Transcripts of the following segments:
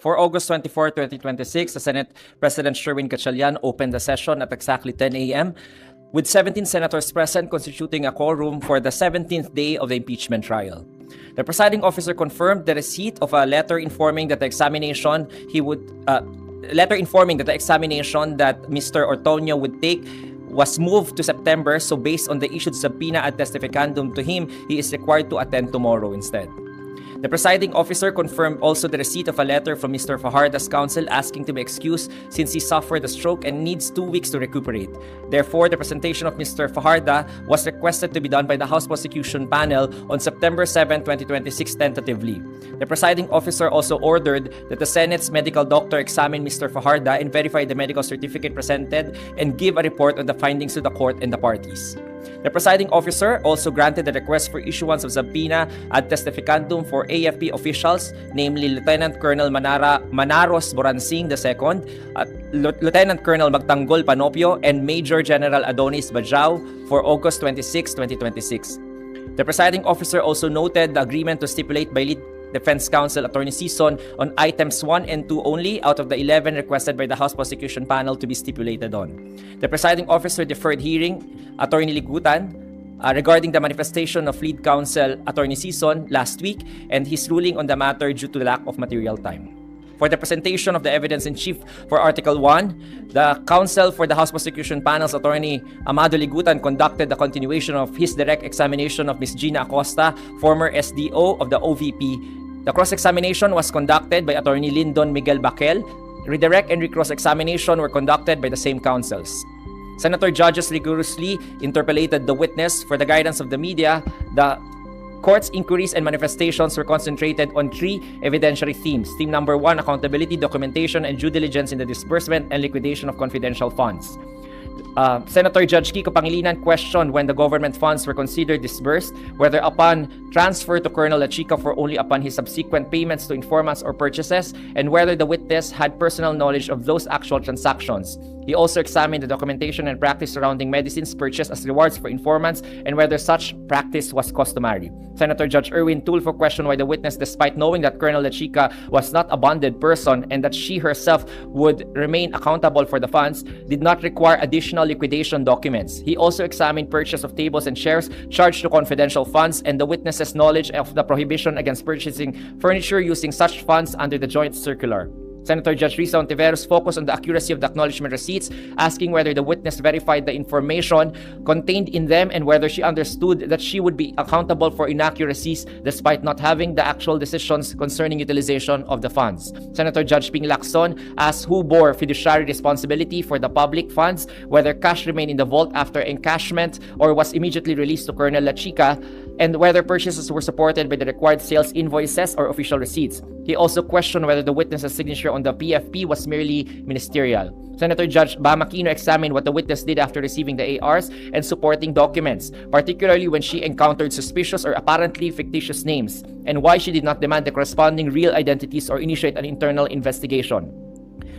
For August 24, 2026, the Senate President Sherwin Gatchalian opened the session at exactly 10 a.m. with 17 senators present, constituting a quorum for the 17th day of the impeachment trial. The presiding officer confirmed the receipt of a letter informing that the examination that Mr. Ortonio would take was moved to September, so based on the issued subpoena ad testificandum to him, he is required to attend tomorrow instead. The presiding officer confirmed also the receipt of a letter from Mr. Fajarda's counsel asking to be excused since he suffered a stroke and needs 2 weeks to recuperate. Therefore, the presentation of Mr. Fajarda was requested to be done by the House Prosecution Panel on September 7, 2026 tentatively. The presiding officer also ordered that the Senate's medical doctor examine Mr. Fajarda and verify the medical certificate presented and give a report on the findings to the court and the parties. The presiding officer also granted the request for issuance of subpoena ad testificandum for AFP officials, namely Lieutenant Colonel Manaros Boransing II, Lieutenant Colonel Magtanggol Panopio, and Major General Adonis Bajao for August 26, 2026. The presiding officer also noted the agreement to stipulate by Lead Defense Counsel Attorney Sison on items 1 and 2 only out of the 11 requested by the House Prosecution Panel to be stipulated on. The presiding officer deferred hearing Attorney Ligutan regarding the manifestation of Lead Counsel Attorney Sison last week and his ruling on the matter due to the lack of material time. For the presentation of the evidence in chief for Article 1, the counsel for the House Prosecution Panel's Attorney Amado Ligutan conducted the continuation of his direct examination of Ms. Gina Acosta, former SDO of the OVP. The cross-examination was conducted by Attorney Lyndon Miguel Baquel. Redirect and recross examination were conducted by the same counsels. Senator judges rigorously interpellated the witness. For the guidance of the media, the court's inquiries and manifestations were concentrated on 3 evidentiary themes. Theme number 1, accountability, documentation, and due diligence in the disbursement and liquidation of confidential funds. Senator Judge Kiko Pangilinan questioned when the government funds were considered disbursed, whether upon transfer to Colonel Lachica or only upon his subsequent payments to informants or purchases, and whether the witness had personal knowledge of those actual transactions. He also examined the documentation and practice surrounding medicines purchased as rewards for informants and whether such practice was customary. Senator Judge Erwin Tulfo questioned why the witness, despite knowing that Colonel Lachica was not a bonded person and that she herself would remain accountable for the funds, did not require additional liquidation documents. He also examined purchase of tables and chairs charged to confidential funds and the witness's knowledge of the prohibition against purchasing furniture using such funds under the joint circular. Senator Judge Risa Ontiveros focused on the accuracy of the acknowledgement receipts, asking whether the witness verified the information contained in them and whether she understood that she would be accountable for inaccuracies despite not having the actual decisions concerning utilization of the funds. Senator Judge Ping Lacson asked who bore fiduciary responsibility for the public funds, whether cash remained in the vault after encashment or was immediately released to Colonel Lachica, and whether purchases were supported by the required sales invoices or official receipts. He also questioned whether the witness's signature on the PFP was merely ministerial. Senator Judge Bam Aquino examined what the witness did after receiving the ARs and supporting documents, particularly when she encountered suspicious or apparently fictitious names, and why she did not demand the corresponding real identities or initiate an internal investigation.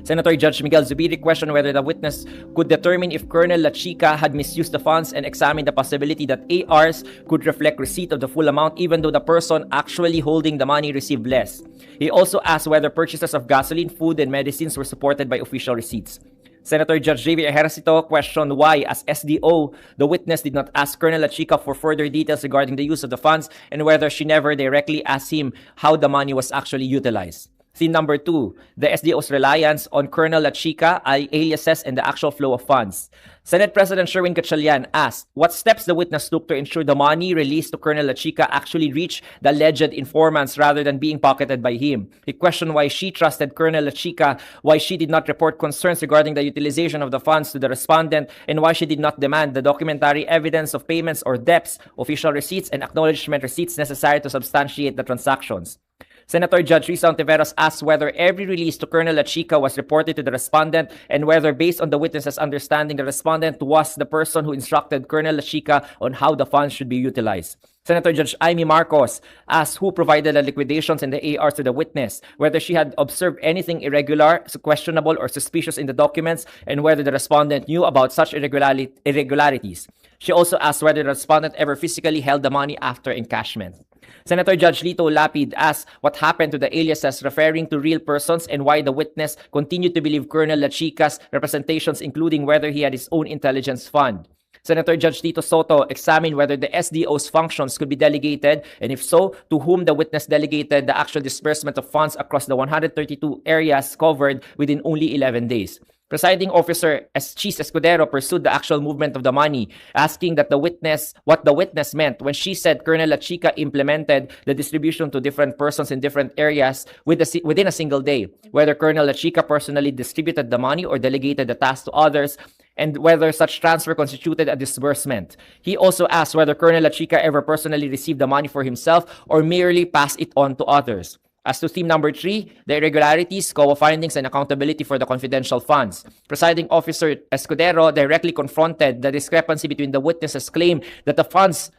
Senator Judge Miguel Zubiri questioned whether the witness could determine if Colonel Lachica had misused the funds and examined the possibility that ARs could reflect receipt of the full amount even though the person actually holding the money received less. He also asked whether purchases of gasoline, food, and medicines were supported by official receipts. Senator Judge Javier Ejercito questioned why, as SDO, the witness did not ask Colonel Lachica for further details regarding the use of the funds and whether she never directly asked him how the money was actually utilized. Theme number 2, the SDO's reliance on Colonel Lachica, aliases, and the actual flow of funds. Senate President Sherwin Gatchalian asked what steps the witness took to ensure the money released to Colonel Lachica actually reached the alleged informants rather than being pocketed by him. He questioned why she trusted Colonel Lachica, why she did not report concerns regarding the utilization of the funds to the respondent, and why she did not demand the documentary evidence of payments or debts, official receipts, and acknowledgement receipts necessary to substantiate the transactions. Senator Judge Risa Ontiveros asked whether every release to Colonel Lachica was reported to the respondent and whether, based on the witness's understanding, the respondent was the person who instructed Colonel Lachica on how the funds should be utilized. Senator Judge Amy Marcos asked who provided the liquidations and the ARs to the witness, whether she had observed anything irregular, questionable, or suspicious in the documents, and whether the respondent knew about such irregularities. She also asked whether the respondent ever physically held the money after encashment. Senator Judge Lito Lapid asked what happened to the aliases referring to real persons and why the witness continued to believe Colonel Lachica's representations, including whether he had his own intelligence fund. Senator Judge Tito Soto examined whether the SDO's functions could be delegated, and if so, to whom the witness delegated the actual disbursement of funds across the 132 areas covered within only 11 days. Presiding Officer Chis Escudero pursued the actual movement of the money, asking that what the witness meant when she said Colonel Lachica implemented the distribution to different persons in different areas within a single day, whether Colonel Lachica personally distributed the money or delegated the task to others, and whether such transfer constituted a disbursement. He also asked whether Colonel Lachica ever personally received the money for himself or merely passed it on to others. As to theme number 3, the irregularities, COA findings, and accountability for the confidential funds. Presiding Officer Escudero directly confronted the discrepancy between the witnesses' claim that the funds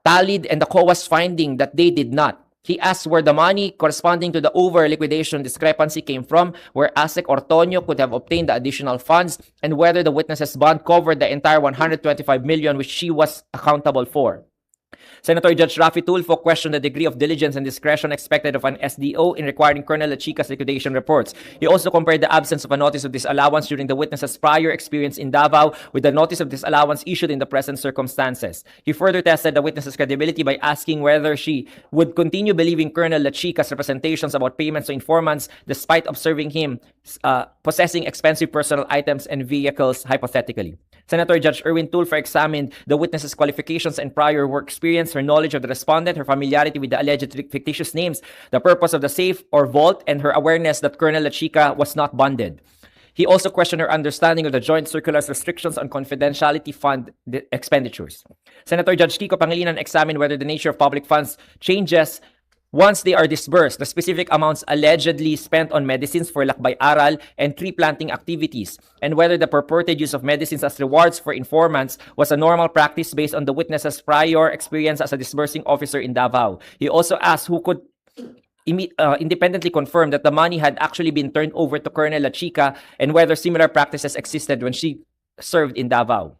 tallied and the COA's finding that they did not. He asked where the money corresponding to the over-liquidation discrepancy came from, where ASEC or Tonyo could have obtained the additional funds, and whether the witness's bond covered the entire 125 million which she was accountable for. Senator Judge Rafi Tulfo questioned the degree of diligence and discretion expected of an SDO in requiring Colonel Lachica's liquidation reports. He also compared the absence of a notice of disallowance during the witness's prior experience in Davao with the notice of disallowance issued in the present circumstances. He further tested the witness's credibility by asking whether she would continue believing Colonel Lachica's representations about payments to informants despite observing him possessing expensive personal items and vehicles hypothetically. Senator Judge Erwin Tulfo examined the witness's qualifications and prior work experience, her knowledge of the respondent, her familiarity with the alleged fictitious names, the purpose of the safe or vault, and her awareness that Colonel Lachica was not bonded. He also questioned her understanding of the Joint Circular's restrictions on confidentiality fund expenditures. Senator Judge Kiko Pangilinan examined whether the nature of public funds changes once they are disbursed, the specific amounts allegedly spent on medicines for Lakbay Aral and tree planting activities, and whether the purported use of medicines as rewards for informants was a normal practice based on the witness's prior experience as a disbursing officer in Davao. He also asked who could independently confirm that the money had actually been turned over to Colonel Lachica and whether similar practices existed when she served in Davao.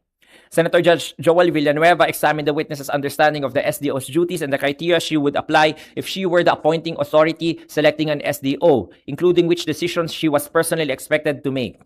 Senator Judge Joel Villanueva examined the witness's understanding of the SDO's duties and the criteria she would apply if she were the appointing authority selecting an SDO, including which decisions she was personally expected to make.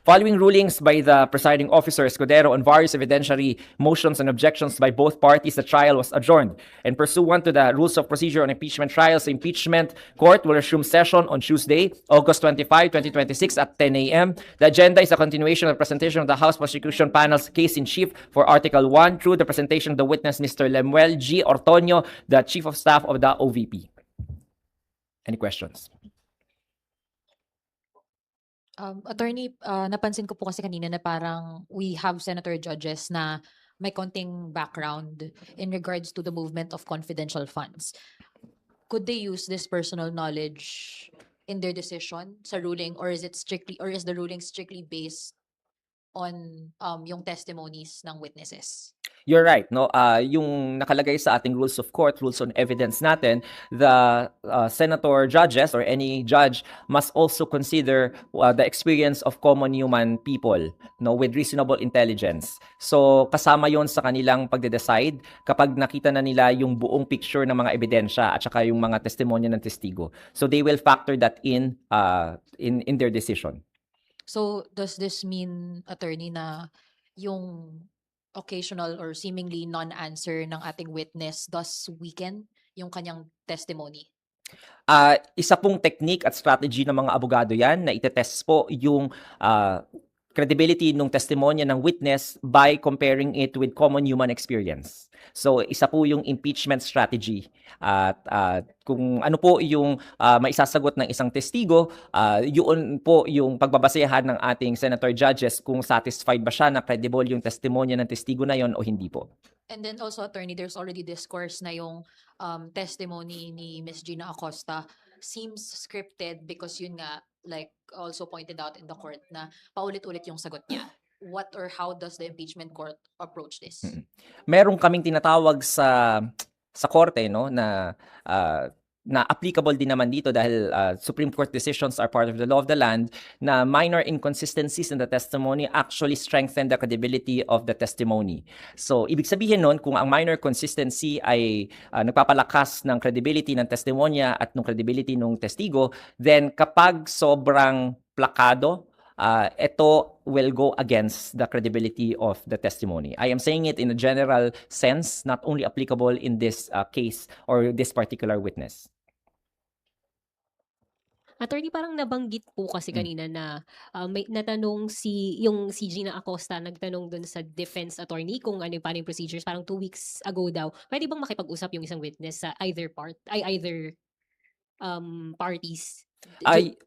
Following rulings by the presiding officer Escudero on various evidentiary motions and objections by both parties, the trial was adjourned. And pursuant to the rules of procedure on impeachment trials, the impeachment court will resume session on Tuesday, August 25, 2026 at 10 a.m. The agenda is a continuation of the presentation of the House Prosecution Panel's case-in-chief for Article 1 through the presentation of the witness Mr. Lemuel G. Ortonio, the Chief of Staff of the OVP. Any questions? Attorney, napansin ko po kasi kanina na parang we have senator judges na may konting background in regards to the movement of confidential funds. Could they use this personal knowledge in their decision sa ruling, or is the ruling strictly based on yung testimonies ng witnesses? You're right, no? Yung nakalagay sa ating rules of court, rules on evidence natin, the senator judges or any judge must also consider the experience of common human people, no, with reasonable intelligence. So kasama 'yon sa kanilang pagde-decide kapag nakita na nila yung buong picture ng mga ebidensya at saka yung mga testimonya ng testigo. So they will factor that in their decision. So does this mean, attorney, na yung occasional or seemingly non-answer ng ating witness thus weaken yung kanyang testimony? Isa pong technique at strategy ng mga abogado yan na itetest po yung credibility ng testimonya ng witness by comparing it with common human experience. So isa po yung impeachment strategy. At kung ano po yung maisasagot ng isang testigo, yun po yung pagbabasehan ng ating senator judges kung satisfied ba siya na credible yung testimonya ng testigo na yon o hindi po. And then also, attorney, there's already discourse na yung testimony ni Ms. Gina Acosta seems scripted because yun nga, like also pointed out in the court, na paulit-ulit yung sagot niya. What or how does the impeachment court approach this? Meron kaming tinatawag sa korte, no, na na applicable din naman dito dahil Supreme Court decisions are part of the law of the land, na minor inconsistencies in the testimony actually strengthen the credibility of the testimony. So, ibig sabihin nun, kung ang minor consistency ay nagpapalakas ng credibility ng testimonya at ng credibility ng testigo, then kapag sobrang plakado, ito will go against the credibility of the testimony. I am saying it in a general sense, not only applicable in this case or this particular witness. Attorney, parang nabanggit po kasi kanina na may natanong yung si Gina Acosta, nagtanong dun sa defense attorney kung paano yung procedures, parang 2 weeks ago daw. Pwede bang makipag-usap yung isang witness sa either parties?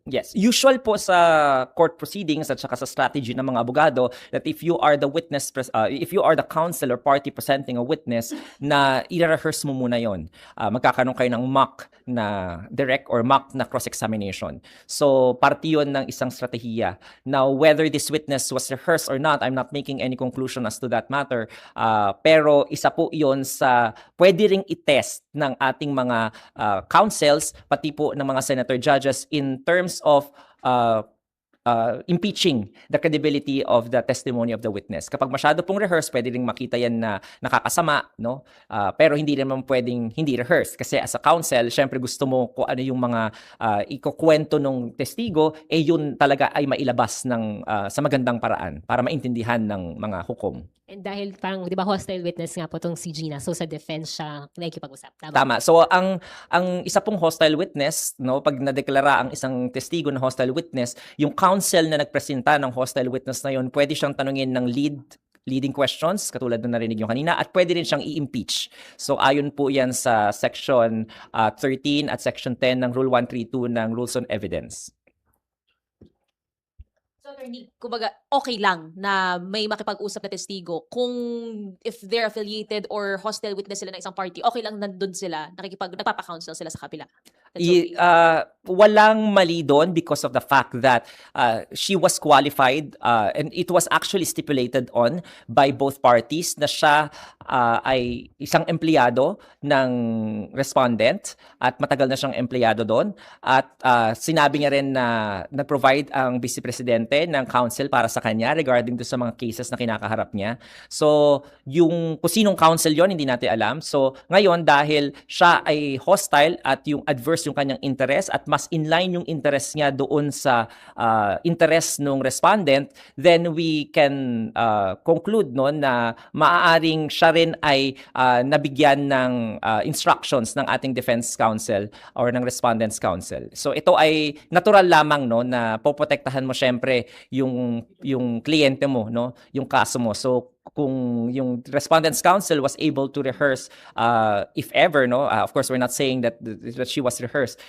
Yes. Usual po sa court proceedings at saka sa strategy ng mga abogado that if you are the witness, if you are the counsel or party presenting a witness, na i-rehearse mo muna yon. Magkakaroon kayo ng mock na direct or mock na cross-examination. So, parte yun ng isang strategiya. Now, whether this witness was rehearsed or not, I'm not making any conclusion as to that matter. Pero isa po yun sa pwede ring i-test ng ating mga counsels, pati po ng mga senator judges in terms of impeaching the credibility of the testimony of the witness. Kapag masyado pong rehearse, pwede ring makita yan na nakakasama, no? Pero hindi naman pwedeng hindi rehearse kasi as a counsel, syempre gusto mo kung ano yung mga ikukwento ng testigo, yun talaga ay mailabas ng sa magandang paraan para maintindihan ng mga hukom. And dahil parang, di ba, hostile witness nga po tong si Gina, so sa defense siya nakikipag-usap. Tama. So ang isa pong hostile witness, no, pag nadeklara ang isang testigo na hostile witness, yung counsel na nagpresenta ng hostile witness na yun, pwede siyang tanungin ng leading questions, katulad na narinig yung kanina, at pwede rin siyang i-impeach. So ayon po yan sa Section 13 at Section 10 ng Rule 132 ng Rules on Evidence. So, attorney, kumbaga, okay lang na may makipag-usap na testigo kung if they're affiliated or hostile witness sila ng isang party, okay lang nandun sila, nagpapa-counsel sila sa kabila. That's okay. Walang mali doon because of the fact that she was qualified and it was actually stipulated on by both parties na siya ay isang empleyado ng respondent at matagal na siyang empleyado doon at sinabi niya rin na nag-provide ang Vice Presidente ng counsel para sa kanya regarding to sa mga cases na kinakaharap niya. So, yung kung sinong counsel yon hindi natin alam. So, ngayon dahil siya ay hostile at yung adverse yung kanyang interest at mas inline yung interest niya doon sa interest ng respondent, then we can conclude no na maaaring siya rin ay nabigyan ng instructions ng ating defense counsel or ng respondent's counsel. So ito ay natural lamang no na poprotektahan mo syempre yung kliyente mo no, yung kaso mo. So kung yung respondent's counsel was able to rehearse if ever no of course we're not saying that she was rehearsed,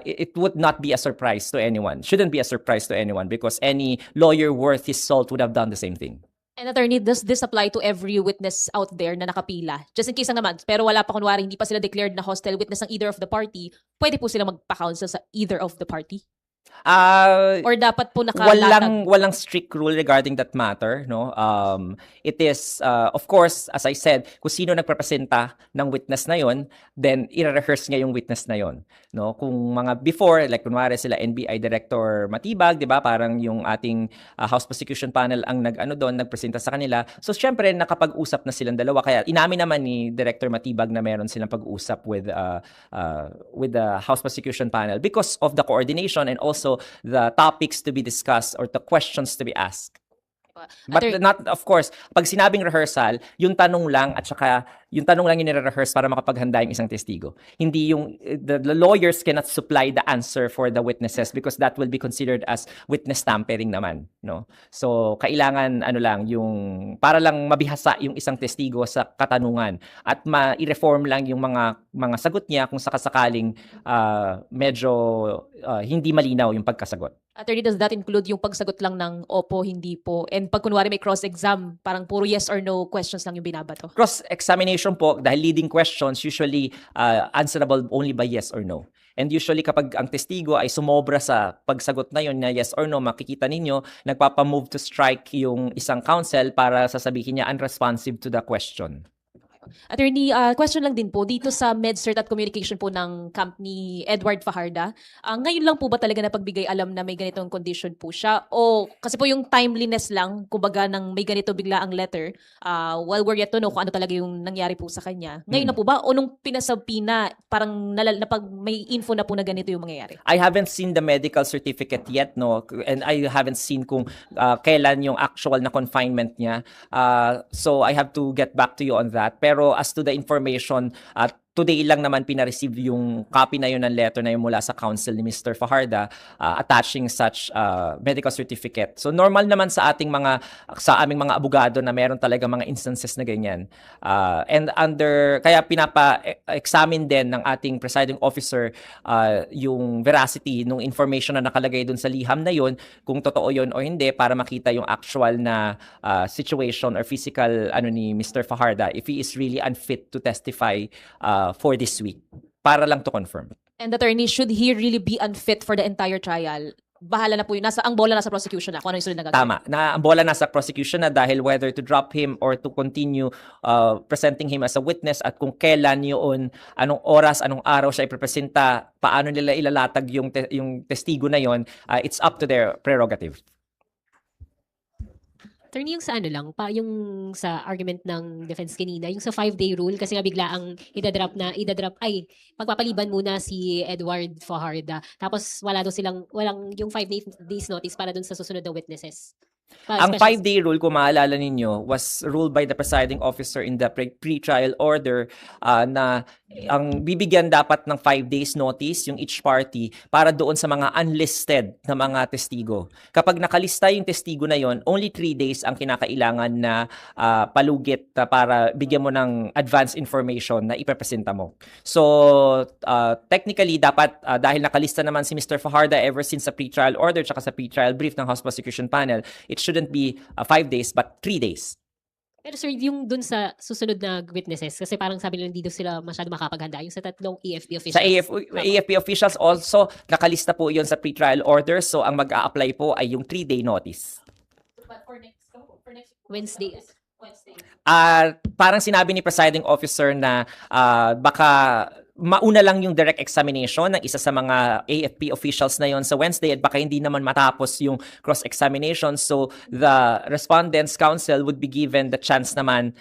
it would not be a surprise to anyone, shouldn't be a surprise to anyone because any lawyer worth his salt would have done the same thing. And attorney, does this apply to every witness out there na nakapila? Just in case na naman, pero wala pa kunwari, hindi pa sila declared na hostile witness ng either of the party, pwede po sila magpa-counsel sa either of the party? Or dapat po nakalatag? Walang strict rule regarding that matter, no. It is of course, as I said, kung sino nagrepresenta ng witness na yon, then i-rehearse niya yung witness na yon, no. Kung mga before, like kunwari sila NBI Director Matibag, 'di ba? Parang yung ating House Prosecution Panel ang nagpresenta sa kanila. So syempre nakapag-usap na silang dalawa kaya inamin naman ni Director Matibag na meron silang pag-usap with the House Prosecution Panel because of the coordination and also the topics to be discussed or the questions to be asked. But not, of course, pag sinabing rehearsal, yung tanong lang at saka yung tanong lang yung nire-rehearse para makapaghanda yung isang testigo. Hindi yung, the lawyers cannot supply the answer for the witnesses because that will be considered as witness tampering naman, no? So, kailangan, yung, para lang mabihasa yung isang testigo sa katanungan at ma-reform lang yung mga sagot niya kung sakasakaling medyo hindi malinaw yung pagkasagot. Attorney, does that include yung pagsagot lang ng opo, hindi po? And pag kunwari may cross-exam, parang puro yes or no questions lang yung binabato? Cross-examination po, dahil leading questions usually answerable only by yes or no. And usually kapag ang testigo ay sumobra sa pagsagot na yun na yes or no, makikita ninyo, nagpapamove to strike yung isang counsel para sasabihin niya unresponsive to the question. Attorney, question lang din po dito sa MedCert at communication po ng camp ni Edward Fajarda. Ngayon lang po ba talaga napagbigay alam na may ganitong condition po siya? O kasi po yung timeliness lang, kumbaga nang may ganito bigla ang letter, while we're yet to know kung ano talaga yung nangyari po sa kanya. Ngayon na po ba? O nung pinasabpina, parang napag may info na po na ganito yung mangyayari? I haven't seen the medical certificate yet, no, and I haven't seen kung kailan yung actual na confinement niya. So I have to get back to you on that. Pero as to the information, today lang naman pina-receive yung copy na yun ng letter na yun mula sa counsel ni Mr. Fajarda attaching such medical certificate. So normal naman sa aming mga abogado na meron talaga mga instances na ganyan. And kaya pinapa-examine din ng ating presiding officer yung veracity ng information na nakalagay dun sa liham na yun, kung totoo yun o hindi, para makita yung actual na situation or physical ni Mr. Fajarda, if he is really unfit to testify for this week, para lang to confirm. And attorney, should he really be unfit for the entire trial? Bahala na po yun. Ang bola nasa prosecution na. Kung ano yung sunod na gagawin. Tama. Ang bola nasa prosecution na dahil whether to drop him or to continue presenting him as a witness at kung kailan yun, anong oras, anong araw siya iprepresenta, paano nila ilalatag yung testigo na yun, it's up to their prerogative. Attorney, yung sa yung sa argument ng defense kanina, yung sa 5-day rule, kasi nga bigla ang magpapaliban muna si Edward Fajarda. Tapos walang yung 5 days notice para dun sa susunod na witnesses. Ang 5-day rule, kung maalala ninyo, was ruled by the presiding officer in the pre-trial order na ang bibigyan dapat ng 5 days notice yung each party para doon sa mga unlisted na mga testigo. Kapag nakalista yung testigo na yon, only 3 days ang kinakailangan na palugit para bigyan mo ng advance information na ipepresenta mo. So, technically, dapat dahil nakalista naman si Mr. Fajarda ever since sa pre-trial order tsaka sa pre-trial brief ng House Prosecution Panel, it shouldn't be 5 days but 3 days. Pero sir, yung dun sa susunod na witnesses, kasi parang sabi nila hindi daw sila masyado makapaghanda, yung sa tatlong AFP officials. Sa AFP officials also, nakalista po yon sa pre-trial order, so ang mag-a-apply po ay yung 3-day notice. But for next Wednesday. Parang sinabi ni presiding officer na baka mauna lang yung direct examination ng isa sa mga AFP officials na yon sa Wednesday at baka hindi naman matapos yung cross-examination. So the respondents' counsel would be given the chance naman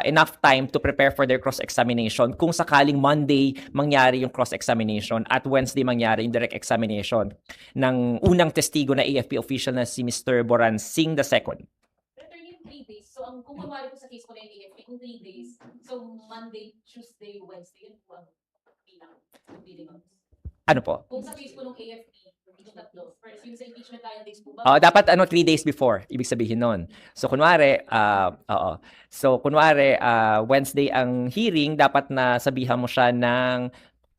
enough time to prepare for their cross-examination kung sakaling Monday mangyari yung cross-examination at Wednesday mangyari yung direct examination ng unang testigo na AFP official na si Mr. Boransing II. 3 days. So, kung kumari po sa case ko na yung AFP, kung 3 days, so Monday, Tuesday, Wednesday, yun po ang bilang. Ano po? Kung sa case po ng AFP, yung tatlo, first, yung sa impeachment trial days po ba? Dapat 3 days before, ibig sabihin nun. So kunwari, Wednesday ang hearing, dapat na sabihan mo siya ng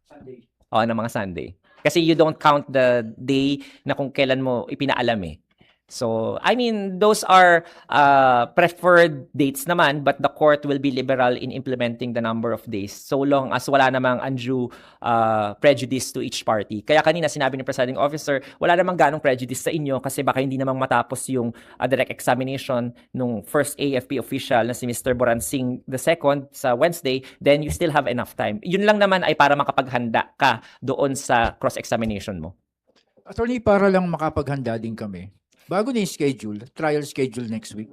Sunday. Ng mga Sunday. Kasi you don't count the day na kung kailan mo ipinaalam eh. So, I mean, those are preferred dates naman, but the court will be liberal in implementing the number of days so long as wala namang undue prejudice to each party. Kaya kanina sinabi ni presiding officer, wala namang ganong prejudice sa inyo kasi baka hindi namang matapos yung direct examination nung first AFP official na si Mr. Boransing II sa Wednesday, then you still have enough time. Yun lang naman ay para makapaghanda ka doon sa cross-examination mo. Attorney, para lang makapaghanda din kami. Bago na yung schedule, trial schedule next week.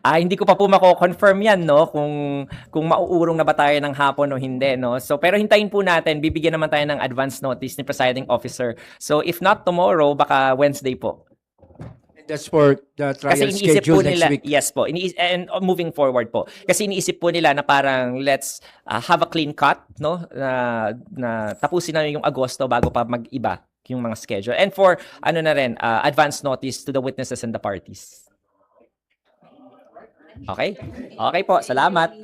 Hindi ko pa po mako-confirm yan, no, kung mauurong na ba tayo ng hapon o hindi, no. So pero hintayin po natin, bibigyan naman tayo ng advance notice ni presiding officer. So if not tomorrow, baka Wednesday po. And that's for the trial Kasi iniisip schedule po next nila, week. yes po, and moving forward po. Kasi iniisip po nila na parang let's have a clean cut, no, na tapusin na yung Agosto bago pa mag-iba yung mga schedule. And for advance notice to the witnesses and the parties. Okay? Okay po, salamat.